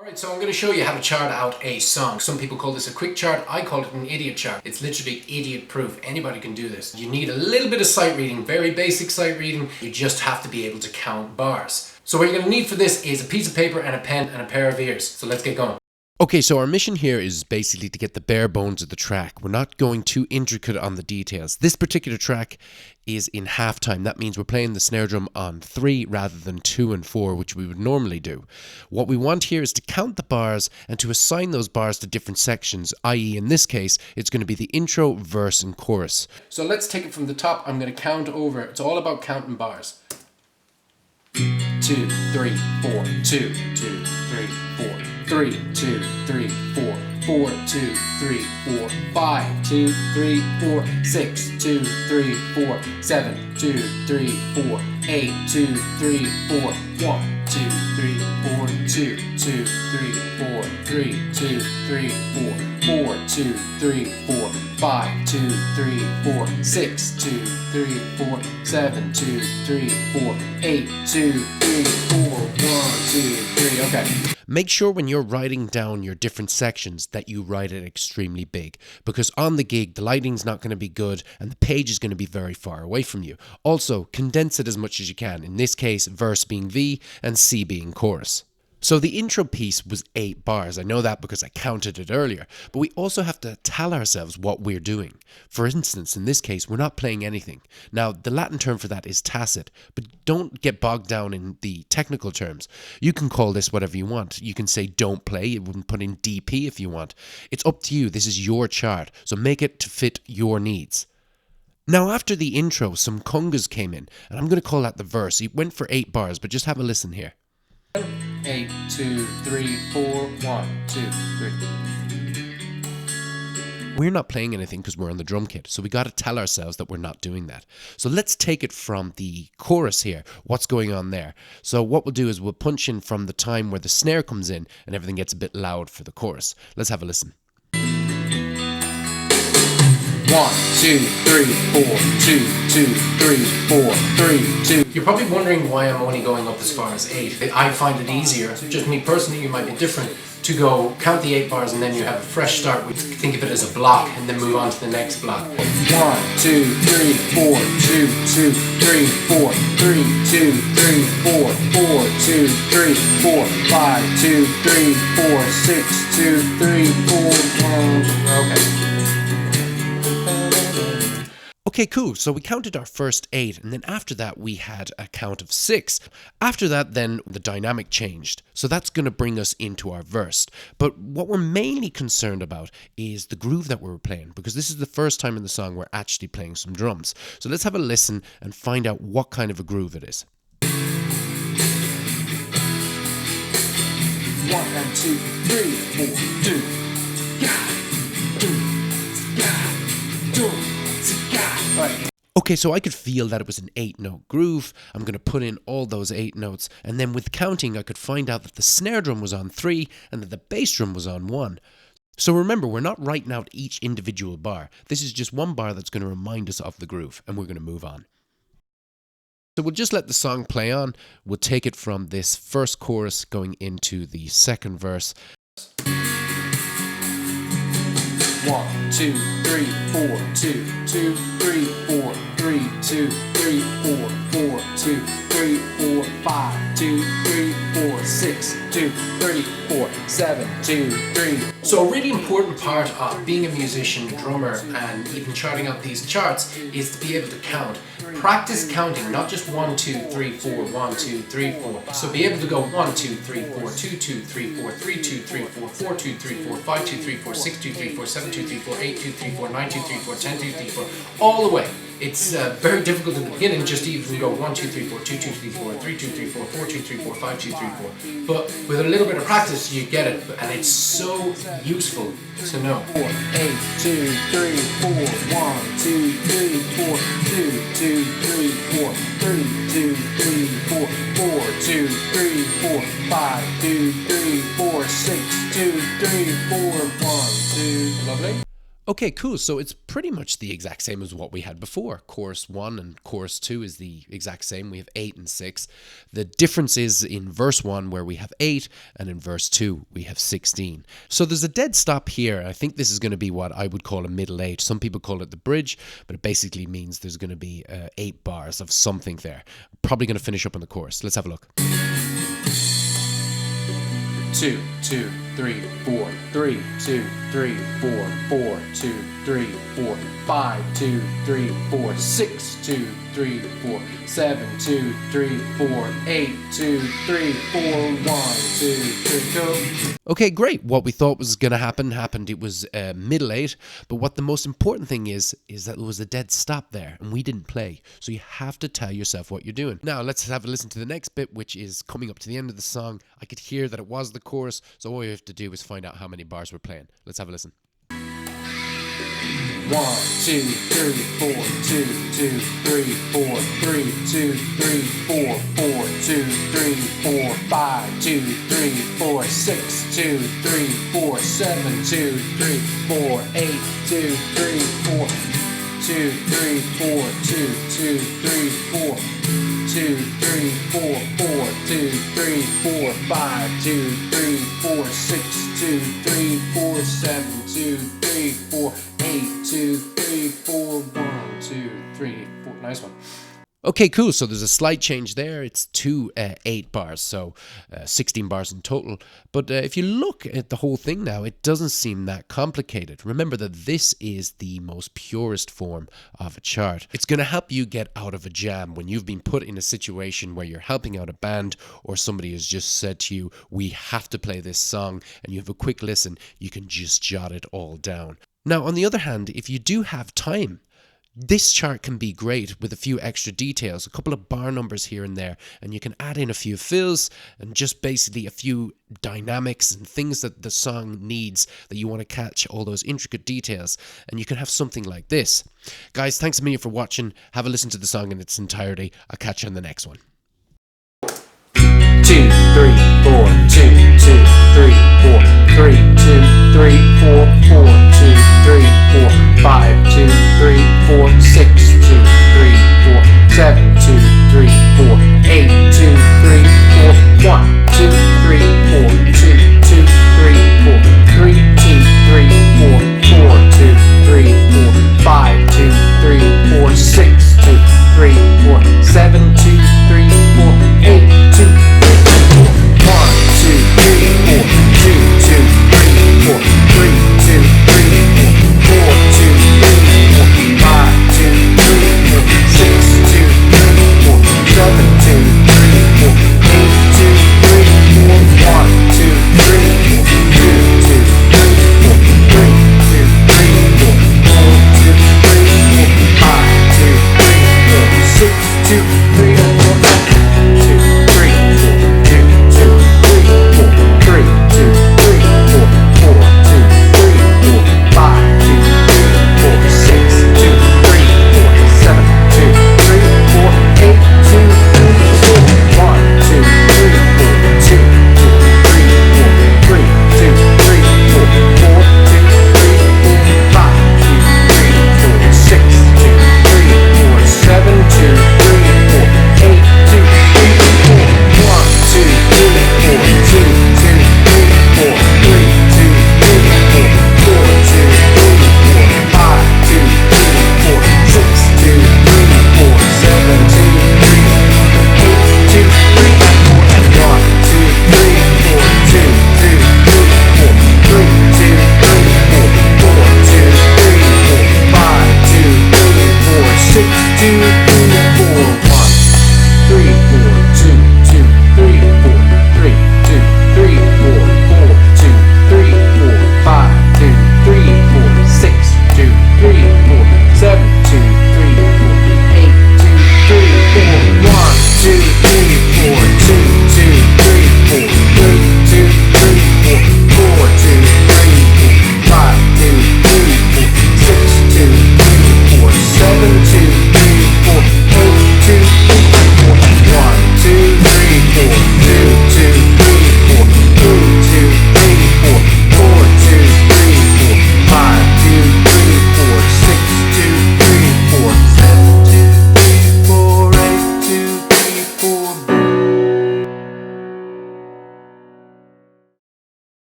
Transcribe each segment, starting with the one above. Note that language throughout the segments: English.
Alright, so I'm going to show you how to chart out a song. Some people call this a quick chart, I call it an idiot chart. It's literally idiot proof. Anybody can do this. You need a little bit of sight reading, very basic sight reading. You just have to be able to count bars. So what you're going to need for this is a piece of paper and a pen and a pair of ears. So let's get going. Okay, so our mission here is basically to get the bare bones of the track. We're not going too intricate on the details. This particular track is in halftime. That means we're playing the snare drum on 3 rather than 2 and 4, which we would normally do. What we want here is to count the bars and to assign those bars to different sections, i.e. in this case, it's going to be the intro, verse and chorus. So let's take it from the top. I'm going to count over. It's all about counting bars. 2, 3, 4, 2, 2, 3, 4. 3, 2, 3, 4, 4, 2, 3, 4, 5, 2, 3, 4, 6, 2, 3, 4, 7, 2, 3, 4, 8, 2, 3, 4, 1, 2, 3, 4, 2, 2, 3, 4, 3, 2, 3, 4, 4, 2, 3, 4, 5, 2, 3, 4, 6, 2, 3, 4, 7, 2, 3, 4, 8, 2, 3, 4, 1, 2, 3, okay. Make sure when you're writing down your different sections that you write it extremely big, because on the gig the lighting's not going to be good and the page is going to be very far away from you. Also, condense it as much as you can, in this case verse being V and C being chorus. So the intro piece was 8 bars. I know that because I counted it earlier, but we also have to tell ourselves what we're doing. For instance, in this case, we're not playing anything. Now, the Latin term for that is tacit, but don't get bogged down in the technical terms. You can call this whatever you want. You can say don't play, you wouldn't put in DP if you want. It's up to you. This is your chart, so make it to fit your needs. Now, after the intro, some congas came in, and I'm going to call that the verse. It went for 8 bars, but just have a listen here. 8, 2, 3, 4, 1, 2, 3. We're not playing anything because we're on the drum kit, so we got to tell ourselves that we're not doing that. So let's take it from the chorus here, what's going on there. So what we'll do is we'll punch in from the time where the snare comes in and everything gets a bit loud for the chorus. Let's have a listen. 1, 2, 3, 4, 2, 2, 3, 4, 3, 2. You're probably wondering why I'm only going up as far as 8. I find it easier, just me personally, you might be different, to go count the 8 bars and then you have a fresh start. We think of it as a block and then move on to the next block. 1, 2, 3, 4, 2, 2, 3, 4, 3, 2, 3, 4, 4, 2, 3, 4, 5, 2, 3, 4, 6, 2, 3, 4, 1. Okay. Okay, cool. So we counted our first 8, and then after that we had a count of 6. After that, then the dynamic changed. So that's going to bring us into our verse. But what we're mainly concerned about is the groove that we were playing, because this is the first time in the song we're actually playing some drums. So let's have a listen and find out what kind of a groove it is. 1 and 2, 3, 4, 2. Okay, so I could feel that it was an 8-note groove. I'm going to put in all those 8 notes, and then with counting I could find out that the snare drum was on 3 and that the bass drum was on 1. So remember, we're not writing out each individual bar. This is just one bar that's going to remind us of the groove, and we're going to move on. So we'll just let the song play on. We'll take it from this first chorus going into the second verse. 1, 2, 3, 4, 2, 2, 3, 4, 3, 2, 3, 4, 4, 2, 3, 4, 5, 2, 3, 4, 6, 2, 3, 4, 7, 2, 3. So a really important part of being a musician, drummer, and even charting out these charts is to be able to count. Practice counting, not just 1, 2, 3, 4, 1, 2, 3, 4. So be able to go 1, 2, 3, 4, 2, 2, 3, 4, 3, 2, 3, 4, 4, 2, 3, 4, 5, 2, 3, 4, 6, 2, 3, 4, 7, 2, 3, 4, 8, 2, 3, 4, 9, 2, 3, 4, 10, 2, 3, 4, all the way. It's very difficult in the beginning just to even go 1, 2, 3, 4, 2, 2, 3, 4, 3, 2, 3, 4, 4, 2, 3, 4, 5, 2, 3, 4. But with a little bit of practice you get it, and it's so useful to know. 4, 8, 2, 3, 4, 1, 2, 3, 4, 2, 2, 3, 4, 3, 2, 3, 4, 4, 2, 3, 4, 5, 2, 3, 4, 6, 2, 3, 4, 1, 2. Lovely. Okay, cool. So it's pretty much the exact same as what we had before. Chorus 1 and chorus 2 is the exact same. We have 8 and 6. The difference is in verse 1 where we have 8 and in verse 2 we have 16. So there's a dead stop here. I think this is going to be what I would call a middle 8. Some people call it the bridge, but it basically means there's going to be 8 bars of something there. Probably going to finish up in the chorus. Let's have a look. 2, 2, 3, 4, 3, 2, 3, 4, 4, 2, 3, 4, 5, 2, 3, 4, 6, 2, 3, 4, 7, 2, 3, 4, 8, 2, 3, 4, 1, 2, 3, go. Okay, great. What we thought was going to happen happened. It was middle 8, but what the most important thing is that there was a dead stop there and we didn't play. So you have to tell yourself what you're doing. Now let's have a listen to the next bit, which is coming up to the end of the song. I could hear that it was the chorus, so all you have to do is find out how many bars we're playing. Let's have a listen. 1, 2, 3, 4, 2, 2, 3, 4, 3, 2, 3, 4, 4, 2, 3, 4, 5, 2, 3, 4, 6, 2, 3, 4, 7, 2, 3, 4, 8, 2, 3, 4, 2, 3, 4, 2, 2, 3, 4, 2, 3, 4, 4, 2, 3, 4, 5, 2, 3, 4, 6, 2, 3, 4, 7, 2, 3, 4, 8, 2, 3, 4, 1, 2, 3, 4. Nice one. Okay, cool. So there's a slight change there. It's 2 8 bars, so 16 bars in total. But if you look at the whole thing now, it doesn't seem that complicated. Remember that this is the most purest form of a chart. It's going to help you get out of a jam when you've been put in a situation where you're helping out a band or somebody has just said to you, we have to play this song, and you have a quick listen, you can just jot it all down. Now, on the other hand, if you do have time, this chart can be great with a few extra details, a couple of bar numbers here and there, and you can add in a few fills and just basically a few dynamics and things that the song needs that you want to catch all those intricate details, and you can have something like this. Guys, thanks a million for watching. Have a listen to the song in its entirety. I'll catch you on the next one. 2, 3, 4, 2, 2, 3, 4, 3, 2, 3, 4, 4, 2, 3, 4, 5, 2, 3, 4, 6, 2, 3, 4, 7, 2, 3, 4, 8, 2, 3, 4, 1, 2, 3, 4, 2, 2, 3, 4, 3, 2, 3, 4, 4, 2, 3, 4, 5, 2, 3, 4, 6, 2, 3, 4, 7, 2, 3, 4, 8, 2, 3, 4, 1, 2,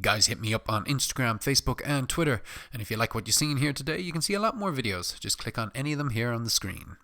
Guys, hit me up on Instagram, Facebook, and Twitter. And if you like what you're seeing here today, you can see a lot more videos. Just click on any of them here on the screen.